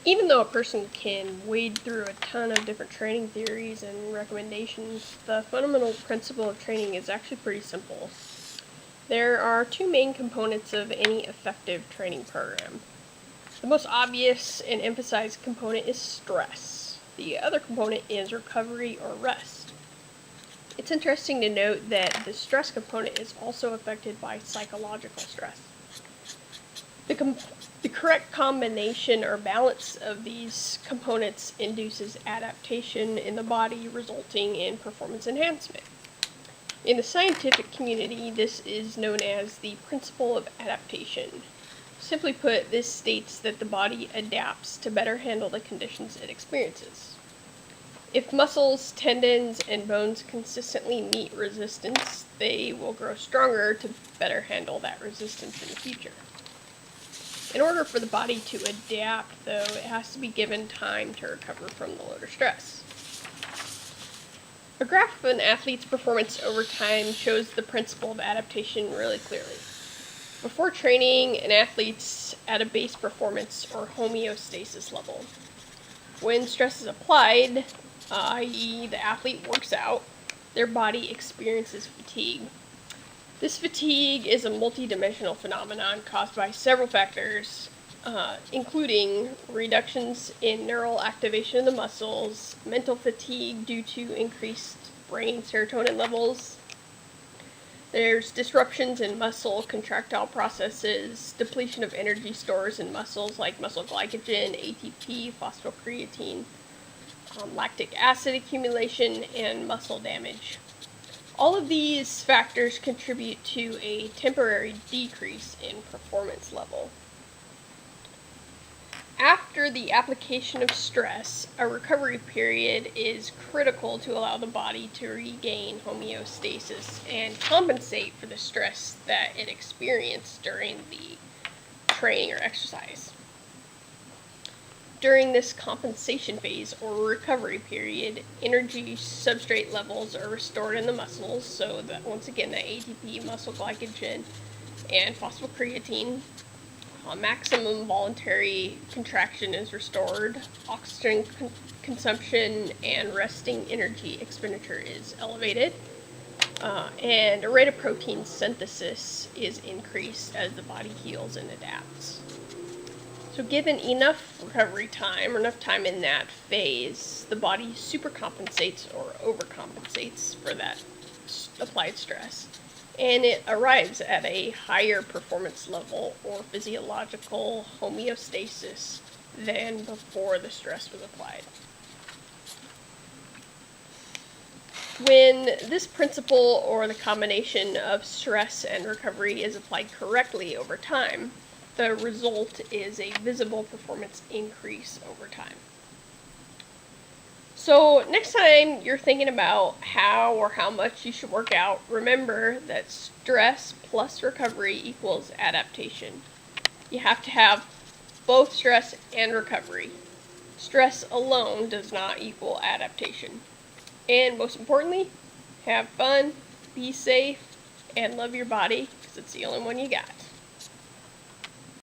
Even though a person can wade through a ton of different training theories and recommendations, the fundamental principle of training is actually pretty simple. There are two main components of any effective training program. The most obvious and emphasized component is stress. The other component is recovery or rest. It's interesting to note that the stress component is also affected by psychological stress. The correct combination or balance of these components induces adaptation in the body, resulting in performance enhancement. In the scientific community, this is known as the principle of adaptation. Simply put, this states that the body adapts to better handle the conditions it experiences. If muscles, tendons, and bones consistently meet resistance, they will grow stronger to better handle that resistance in the future. In order for the body to adapt, though, it has to be given time to recover from the load or stress. A graph of an athlete's performance over time shows the principle of adaptation really clearly. Before training, an athlete's at a base performance or homeostasis level. When stress is applied, i.e. the athlete works out, their body experiences fatigue. This fatigue is a multidimensional phenomenon caused by several factors, including reductions in neural activation of the muscles, mental fatigue due to increased brain serotonin levels. There's disruptions in muscle contractile processes, depletion of energy stores in muscles like muscle glycogen, ATP, phosphocreatine, lactic acid accumulation, and muscle damage. All of these factors contribute to a temporary decrease in performance level. After the application of stress, a recovery period is critical to allow the body to regain homeostasis and compensate for the stress that it experienced during the training or exercise. During this compensation phase or recovery period, energy substrate levels are restored in the muscles, so that once again the ATP, muscle glycogen, and phosphocreatine. Maximum voluntary contraction is restored, oxygen consumption and resting energy expenditure is elevated, and a rate of protein synthesis is increased as the body heals and adapts. So given enough recovery time, or enough time in that phase, the body supercompensates or overcompensates for that applied stress, and it arrives at a higher performance level or physiological homeostasis than before the stress was applied. When this principle or the combination of stress and recovery is applied correctly over time, the result is a visible performance increase over time. So next time you're thinking about how or how much you should work out, remember that stress plus recovery equals adaptation. You have to have both stress and recovery. Stress alone does not equal adaptation. And most importantly, have fun, be safe, and love your body, because it's the only one you got.